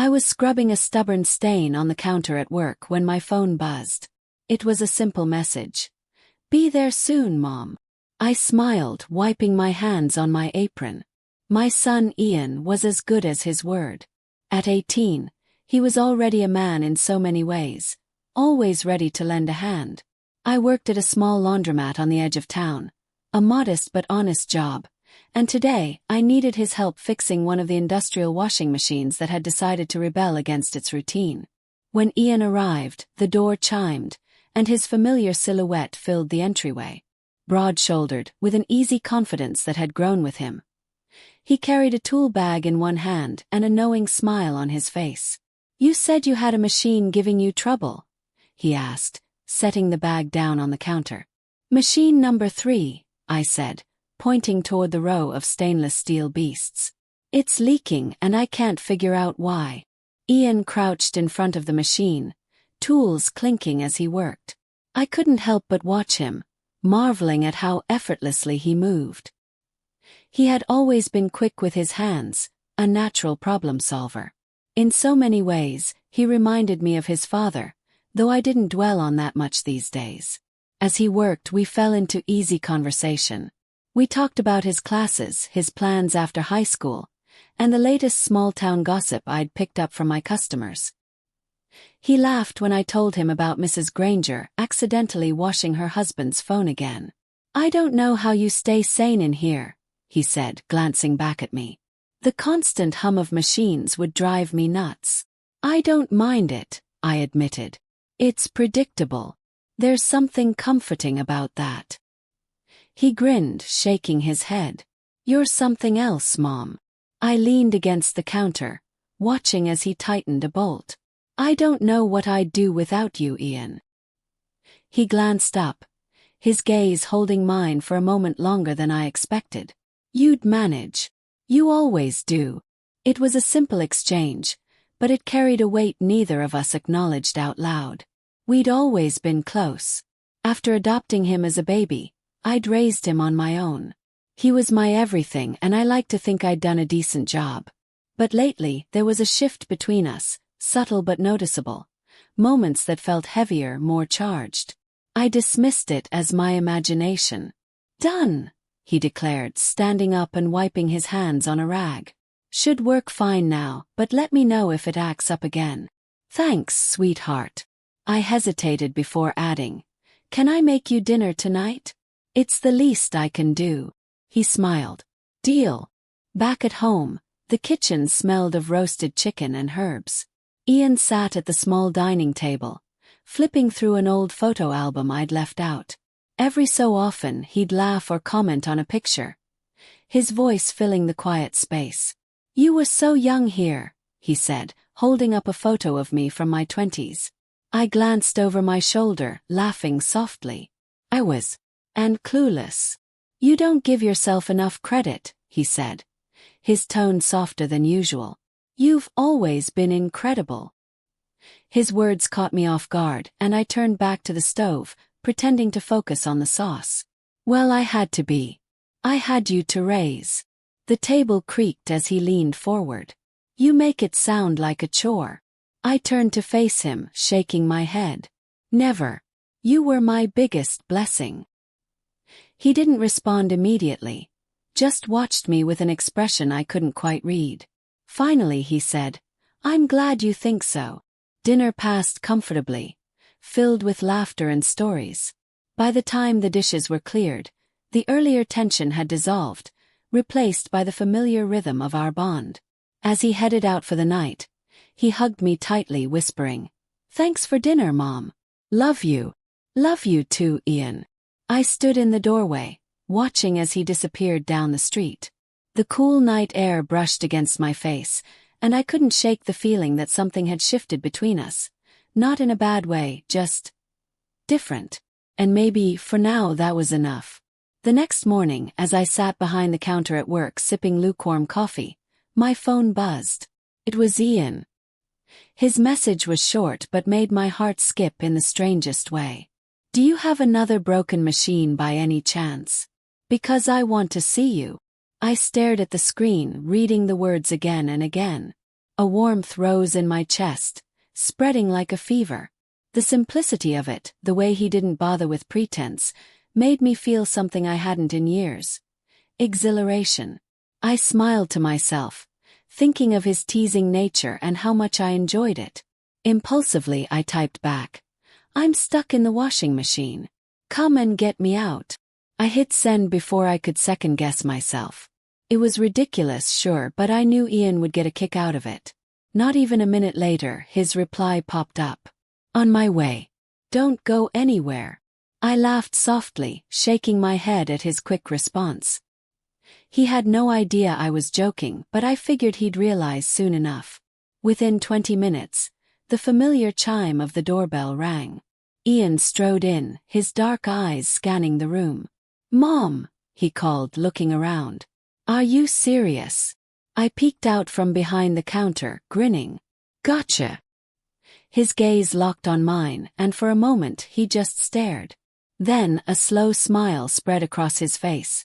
I was scrubbing a stubborn stain on the counter at work when my phone buzzed. It was a simple message. "Be there soon, Mom." I smiled, wiping my hands on my apron. My son Ian was as good as his word. At 18, he was already a man in so many ways, always ready to lend a hand. I worked at a small laundromat on the edge of town, a modest but honest job, and today I needed his help fixing one of the industrial washing machines that had decided to rebel against its routine. When Ian arrived, the door chimed, and his familiar silhouette filled the entryway. Broad-shouldered, with an easy confidence that had grown with him. He carried a tool bag in one hand and a knowing smile on his face. "You said you had a machine giving you trouble?" he asked, setting the bag down on the counter. "Machine number 3, I said, pointing toward the row of stainless steel beasts. "It's leaking and I can't figure out why." Ian crouched in front of the machine, tools clinking as he worked. I couldn't help but watch him, marveling at how effortlessly he moved. He had always been quick with his hands, a natural problem solver. In so many ways, he reminded me of his father, though I didn't dwell on that much these days. As he worked, we fell into easy conversation. We talked about his classes, his plans after high school, and the latest small-town gossip I'd picked up from my customers. He laughed when I told him about Mrs. Granger accidentally washing her husband's phone again. "I don't know how you stay sane in here," he said, glancing back at me. "The constant hum of machines would drive me nuts." "I don't mind it," I admitted. "It's predictable. There's something comforting about that." He grinned, shaking his head. "You're something else, Mom." I leaned against the counter, watching as he tightened a bolt. "I don't know what I'd do without you, Ian." He glanced up, his gaze holding mine for a moment longer than I expected. "You'd manage. You always do." It was a simple exchange, but it carried a weight neither of us acknowledged out loud. We'd always been close. After adopting him as a baby, I'd raised him on my own. He was my everything and I liked to think I'd done a decent job. But lately, there was a shift between us, subtle but noticeable. Moments that felt heavier, more charged. I dismissed it as my imagination. "Done," he declared, standing up and wiping his hands on a rag. "Should work fine now, but let me know if it acts up again." "Thanks, sweetheart." I hesitated before adding, "Can I make you dinner tonight?" "It's the least I can do." He smiled. "Deal." Back at home, the kitchen smelled of roasted chicken and herbs. Ian sat at the small dining table, flipping through an old photo album I'd left out. Every so often he'd laugh or comment on a picture, his voice filling the quiet space. "You were so young here," he said, holding up a photo of me from my 20s. I glanced over my shoulder, laughing softly. "I was. And clueless." "You don't give yourself enough credit," he said, his tone softer than usual. "You've always been incredible." His words caught me off guard, and I turned back to the stove, pretending to focus on the sauce. "Well, I had to be. I had you to raise." The table creaked as he leaned forward. "You make it sound like a chore." I turned to face him, shaking my head. "Never. You were my biggest blessing." He didn't respond immediately, just watched me with an expression I couldn't quite read. Finally he said, "I'm glad you think so." Dinner passed comfortably, filled with laughter and stories. By the time the dishes were cleared, the earlier tension had dissolved, replaced by the familiar rhythm of our bond. As he headed out for the night, he hugged me tightly, whispering, "Thanks for dinner, Mom. Love you." "Love you too, Ian." I stood in the doorway, watching as he disappeared down the street. The cool night air brushed against my face, and I couldn't shake the feeling that something had shifted between us. Not in a bad way, just different. And maybe, for now, that was enough. The next morning, as I sat behind the counter at work sipping lukewarm coffee, my phone buzzed. It was Ian. His message was short but made my heart skip in the strangest way. "Do you have another broken machine by any chance? Because I want to see you." I stared at the screen, reading the words again and again. A warmth rose in my chest, spreading like a fever. The simplicity of it, the way he didn't bother with pretense, made me feel something I hadn't in years. Exhilaration. I smiled to myself, thinking of his teasing nature and how much I enjoyed it. Impulsively I typed back, "I'm stuck in the washing machine. Come and get me out." I hit send before I could second-guess myself. It was ridiculous, sure, but I knew Ian would get a kick out of it. Not even a minute later, his reply popped up. "On my way. Don't go anywhere." I laughed softly, shaking my head at his quick response. He had no idea I was joking, but I figured he'd realize soon enough. Within 20 minutes, the familiar chime of the doorbell rang. Ian strode in, his dark eyes scanning the room. "Mom," he called, looking around. "Are you serious?" I peeked out from behind the counter, grinning. "Gotcha." His gaze locked on mine, and for a moment he just stared. Then a slow smile spread across his face,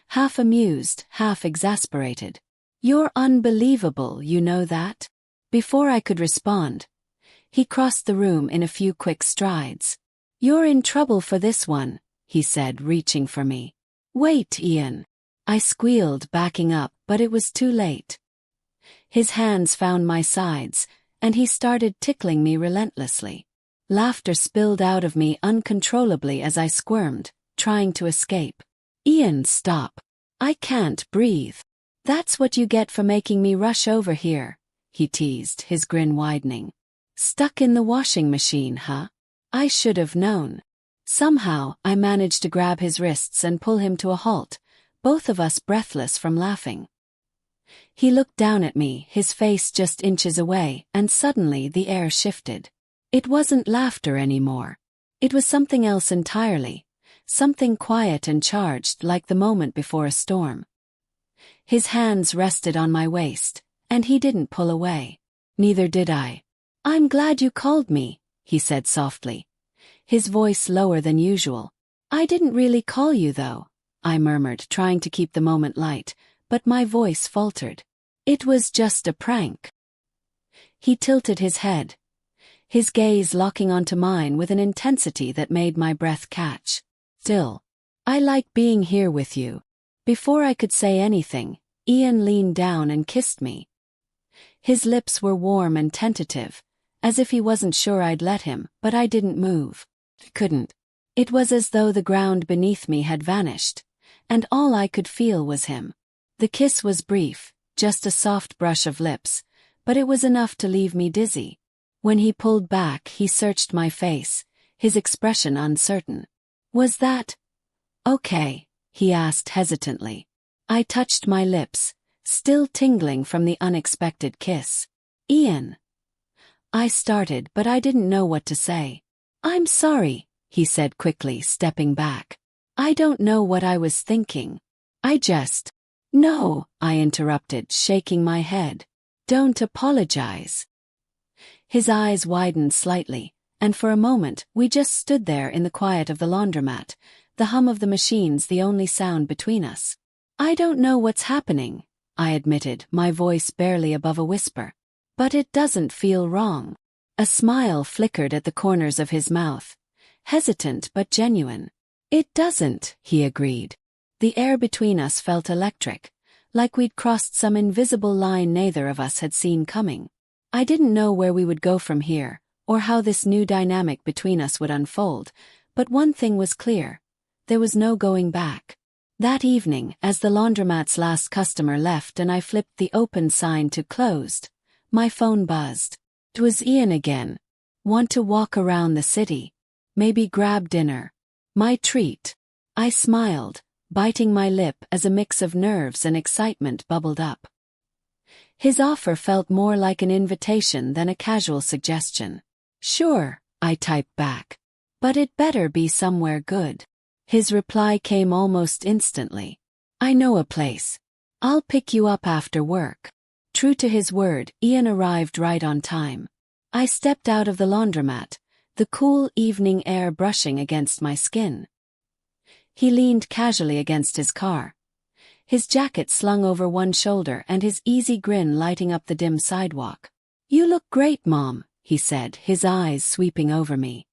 half amused, half exasperated. "You're unbelievable, you know that?" Before I could respond, he crossed the room in a few quick strides. "You're in trouble for this one," he said, reaching for me. "Wait, Ian." I squealed, backing up, but it was too late. His hands found my sides, and he started tickling me relentlessly. Laughter spilled out of me uncontrollably as I squirmed, trying to escape. "Ian, stop. I can't breathe." "That's what you get for making me rush over here," he teased, his grin widening. "Stuck in the washing machine, huh? I should have known." Somehow, I managed to grab his wrists and pull him to a halt, both of us breathless from laughing. He looked down at me, his face just inches away, and suddenly the air shifted. It wasn't laughter anymore. It was something else entirely, something quiet and charged like the moment before a storm. His hands rested on my waist, and he didn't pull away. Neither did I. "I'm glad you called me," he said softly, his voice lower than usual. "I didn't really call you though," I murmured, trying to keep the moment light, but my voice faltered. "It was just a prank." He tilted his head, his gaze locking onto mine with an intensity that made my breath catch. "Still, I like being here with you." Before I could say anything, Ian leaned down and kissed me. His lips were warm and tentative, as if he wasn't sure I'd let him, but I didn't move. Couldn't. It was as though the ground beneath me had vanished, and all I could feel was him. The kiss was brief, just a soft brush of lips, but it was enough to leave me dizzy. When he pulled back, he searched my face, his expression uncertain. "Was that okay?" he asked hesitantly. I touched my lips, still tingling from the unexpected kiss. "Ian." I started, but I didn't know what to say. "I'm sorry," he said quickly, stepping back. "I don't know what I was thinking. I just—" "No," I interrupted, shaking my head. "Don't apologize." His eyes widened slightly, and for a moment we just stood there in the quiet of the laundromat, the hum of the machines the only sound between us. "I don't know what's happening," I admitted, my voice barely above a whisper. "But it doesn't feel wrong." A smile flickered at the corners of his mouth, hesitant but genuine. "It doesn't," he agreed. The air between us felt electric, like we'd crossed some invisible line neither of us had seen coming. I didn't know where we would go from here, or how this new dynamic between us would unfold, but one thing was clear: there was no going back. That evening, as the laundromat's last customer left and I flipped the open sign to closed, my phone buzzed. It was Ian again. "Want to walk around the city? Maybe grab dinner?" My treat. I smiled, biting my lip as a mix of nerves and excitement bubbled up. His offer felt more like an invitation than a casual suggestion. "Sure," I typed back. "But it better be somewhere good." His reply came almost instantly. "I know a place. I'll pick you up after work." True to his word, Ian arrived right on time. I stepped out of the laundromat, the cool evening air brushing against my skin. He leaned casually against his car, his jacket slung over one shoulder and his easy grin lighting up the dim sidewalk. "You look great, Mom," he said, his eyes sweeping over me.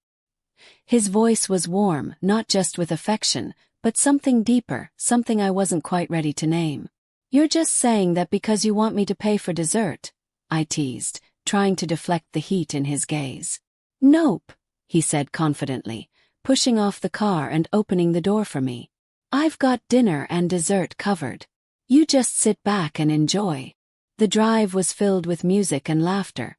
His voice was warm, not just with affection, but something deeper, something I wasn't quite ready to name. "You're just saying that because you want me to pay for dessert," I teased, trying to deflect the heat in his gaze. "Nope," he said confidently, pushing off the car and opening the door for me. "I've got dinner and dessert covered. You just sit back and enjoy." The drive was filled with music and laughter,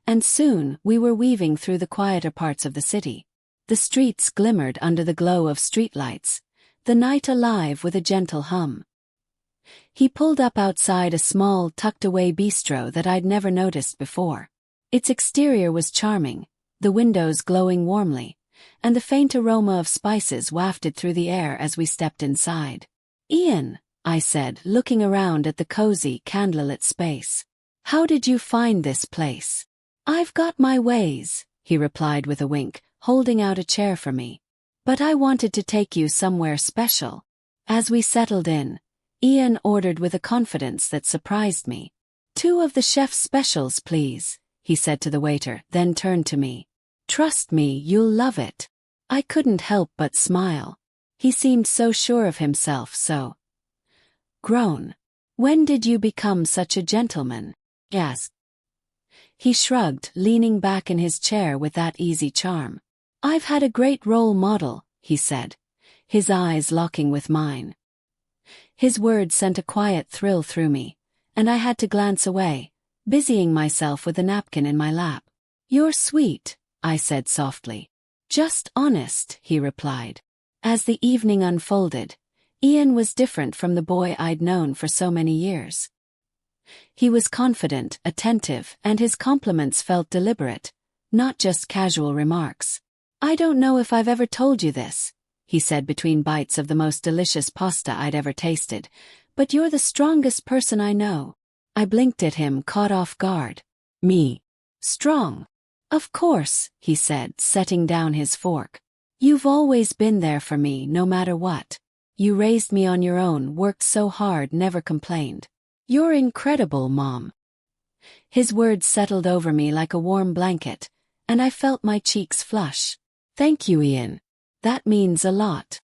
and soon we were weaving through the quieter parts of the city. The streets glimmered under the glow of streetlights, the night alive with a gentle hum. He pulled up outside a small, tucked-away bistro that I'd never noticed before. Its exterior was charming, the windows glowing warmly, and the faint aroma of spices wafted through the air as we stepped inside. "Ian," I said, looking around at the cozy, candlelit space. "How did you find this place?" "I've got my ways," he replied with a wink, holding out a chair for me. "But I wanted to take you somewhere special." As we settled in, Ian ordered with a confidence that surprised me. "2 of the chef's specials, please," he said to the waiter, then turned to me. "Trust me, you'll love it." I couldn't help but smile. He seemed so sure of himself, so grown. "When did you become such a gentleman?" I asked. He shrugged, leaning back in his chair with that easy charm. "I've had a great role model," he said, his eyes locking with mine. His words sent a quiet thrill through me, and I had to glance away, busying myself with a napkin in my lap. "You're sweet," I said softly. "Just honest," he replied. As the evening unfolded, Ian was different from the boy I'd known for so many years. He was confident, attentive, and his compliments felt deliberate, not just casual remarks. "I don't know if I've ever told you this," he said between bites of the most delicious pasta I'd ever tasted, "but you're the strongest person I know." I blinked at him, caught off guard. "Me? Strong?" "Of course," he said, setting down his fork. "You've always been there for me, no matter what. You raised me on your own, worked so hard, never complained. You're incredible, Mom." His words settled over me like a warm blanket, and I felt my cheeks flush. "Thank you, Ian. That means a lot."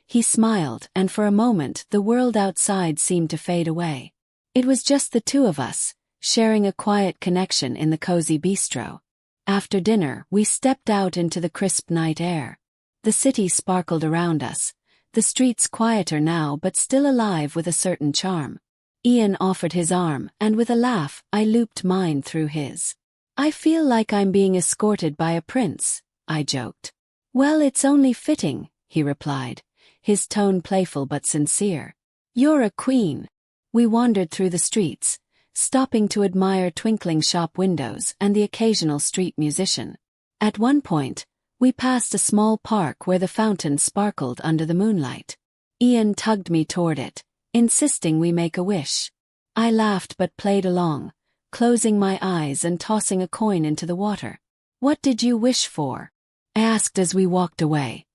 He smiled, and for a moment the world outside seemed to fade away. It was just the 2 of us, sharing a quiet connection in the cozy bistro. After dinner, we stepped out into the crisp night air. The city sparkled around us, the streets quieter now but still alive with a certain charm. Ian offered his arm, and with a laugh, I looped mine through his. "I feel like I'm being escorted by a prince," I joked. "Well, it's only fitting," he replied, his tone playful but sincere. "You're a queen." We wandered through the streets, stopping to admire twinkling shop windows and the occasional street musician. At one point, we passed a small park where the fountain sparkled under the moonlight. Ian tugged me toward it, insisting we make a wish. I laughed but played along, closing my eyes and tossing a coin into the water. "What did you wish for?" I asked as we walked away.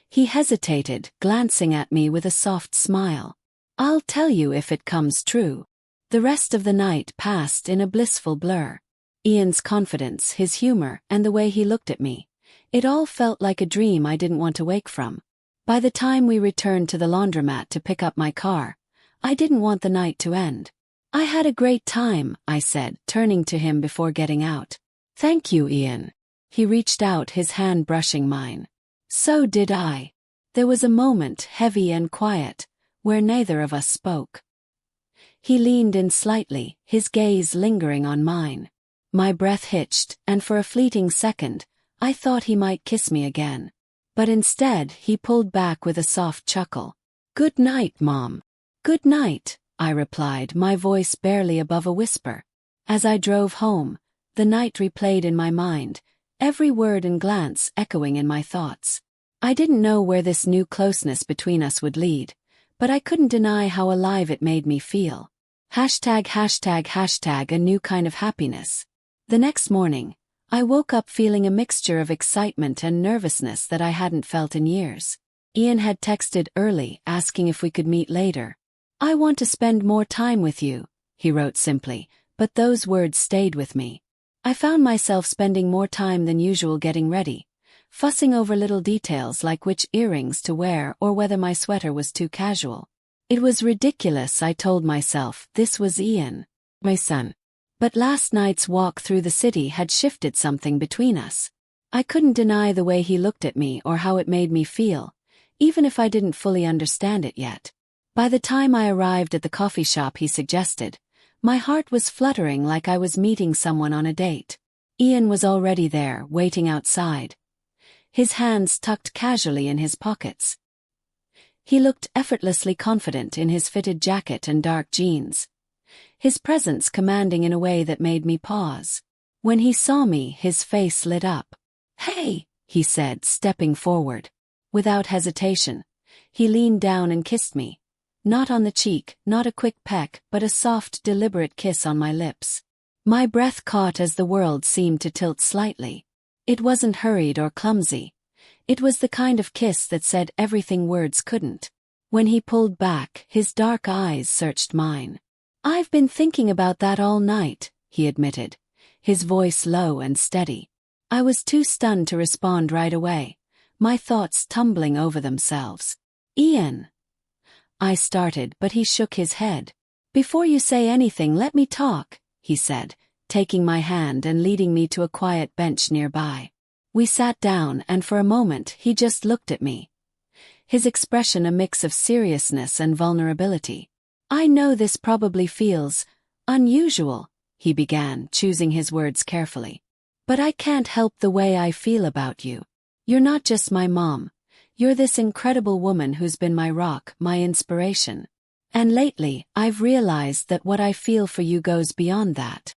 He hesitated, glancing at me with a soft smile. "I'll tell you if it comes true." The rest of the night passed in a blissful blur. Ian's confidence, his humor, and the way he looked at me. It all felt like a dream I didn't want to wake from. By the time we returned to the laundromat to pick up my car, I didn't want the night to end. "I had a great time," I said, turning to him before getting out. "Thank you, Ian." He reached out, his hand brushing mine. "So did I." There was a moment, heavy and quiet, where neither of us spoke. He leaned in slightly, his gaze lingering on mine. My breath hitched, and for a fleeting second, I thought he might kiss me again. But instead, he pulled back with a soft chuckle. "Good night, Mom." "Good night," I replied, my voice barely above a whisper. As I drove home, the night replayed in my mind, every word and glance echoing in my thoughts. I didn't know where this new closeness between us would lead, but I couldn't deny how alive it made me feel. ####, a new kind of happiness. The next morning, I woke up feeling a mixture of excitement and nervousness that I hadn't felt in years. Ian had texted early asking if we could meet later. "I want to spend more time with you," he wrote simply, but those words stayed with me. I found myself spending more time than usual getting ready, fussing over little details like which earrings to wear or whether my sweater was too casual. It was ridiculous, I told myself. This was Ian, my son. But last night's walk through the city had shifted something between us. I couldn't deny the way he looked at me or how it made me feel, even if I didn't fully understand it yet. By the time I arrived at the coffee shop he suggested, my heart was fluttering like I was meeting someone on a date. Ian was already there, waiting outside, his hands tucked casually in his pockets. He looked effortlessly confident in his fitted jacket and dark jeans, his presence commanding in a way that made me pause. When he saw me, his face lit up. "Hey," he said, stepping forward. Without hesitation, he leaned down and kissed me. Not on the cheek, not a quick peck, but a soft, deliberate kiss on my lips. My breath caught as the world seemed to tilt slightly. It wasn't hurried or clumsy. It was the kind of kiss that said everything words couldn't. When he pulled back, his dark eyes searched mine. "I've been thinking about that all night," he admitted, his voice low and steady. I was too stunned to respond right away, my thoughts tumbling over themselves. "Ian," I started, but he shook his head. "Before you say anything, let me talk," he said, taking my hand and leading me to a quiet bench nearby. We sat down, and for a moment he just looked at me, his expression a mix of seriousness and vulnerability. "I know this probably feels unusual," he began, choosing his words carefully. "But I can't help the way I feel about you. You're not just my mom. You're this incredible woman who's been my rock, my inspiration. And lately, I've realized that what I feel for you goes beyond that."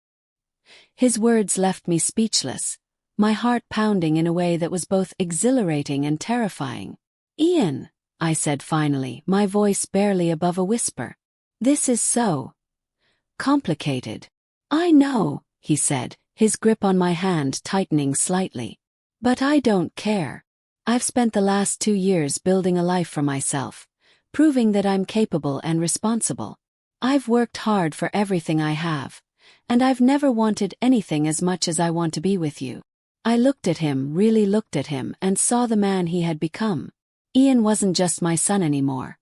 His words left me speechless, my heart pounding in a way that was both exhilarating and terrifying. "Ian," I said finally, my voice barely above a whisper. "This is so complicated." "I know," he said, his grip on my hand tightening slightly. "But I don't care. I've spent the last 2 years building a life for myself, proving that I'm capable and responsible. I've worked hard for everything I have, and I've never wanted anything as much as I want to be with you." I looked at him, really looked at him, and saw the man he had become. Ian wasn't just my son anymore.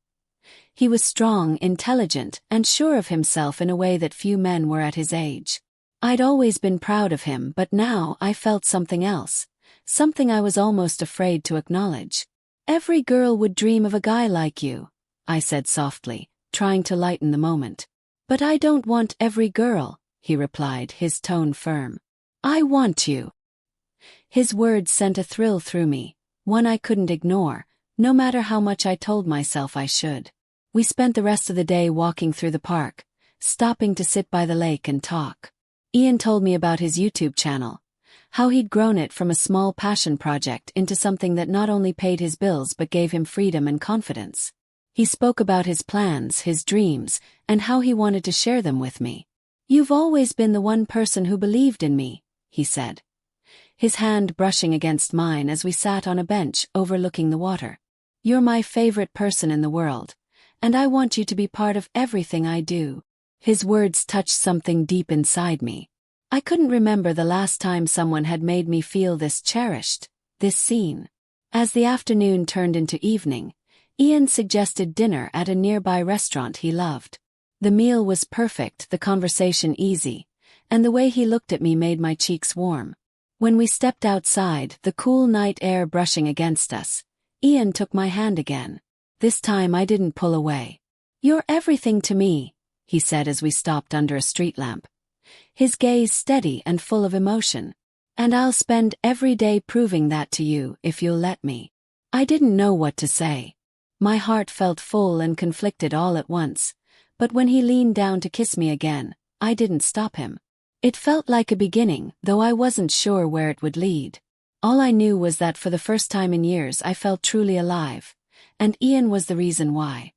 He was strong, intelligent, and sure of himself in a way that few men were at his age. I'd always been proud of him, but now I felt something else, something I was almost afraid to acknowledge. "Every girl would dream of a guy like you," I said softly, trying to lighten the moment. "But I don't want every girl," he replied, his tone firm. "I want you." His words sent a thrill through me, one I couldn't ignore, no matter how much I told myself I should. We spent the rest of the day walking through the park, stopping to sit by the lake and talk. Ian told me about his YouTube channel, how he'd grown it from a small passion project into something that not only paid his bills but gave him freedom and confidence. He spoke about his plans, his dreams, and how he wanted to share them with me. "You've always been the one person who believed in me," he said, his hand brushing against mine as we sat on a bench overlooking the water. "You're my favorite person in the world, and I want you to be part of everything I do." His words touched something deep inside me. I couldn't remember the last time someone had made me feel this cherished, this seen. As the afternoon turned into evening, Ian suggested dinner at a nearby restaurant he loved. The meal was perfect, the conversation easy, and the way he looked at me made my cheeks warm. When we stepped outside, the cool night air brushing against us, Ian took my hand again. This time I didn't pull away. "You're everything to me," he said as we stopped under a street lamp, his gaze steady and full of emotion. "And I'll spend every day proving that to you if you'll let me." I didn't know what to say. My heart felt full and conflicted all at once, but when he leaned down to kiss me again, I didn't stop him. It felt like a beginning, though I wasn't sure where it would lead. All I knew was that for the first time in years I felt truly alive, and Ian was the reason why.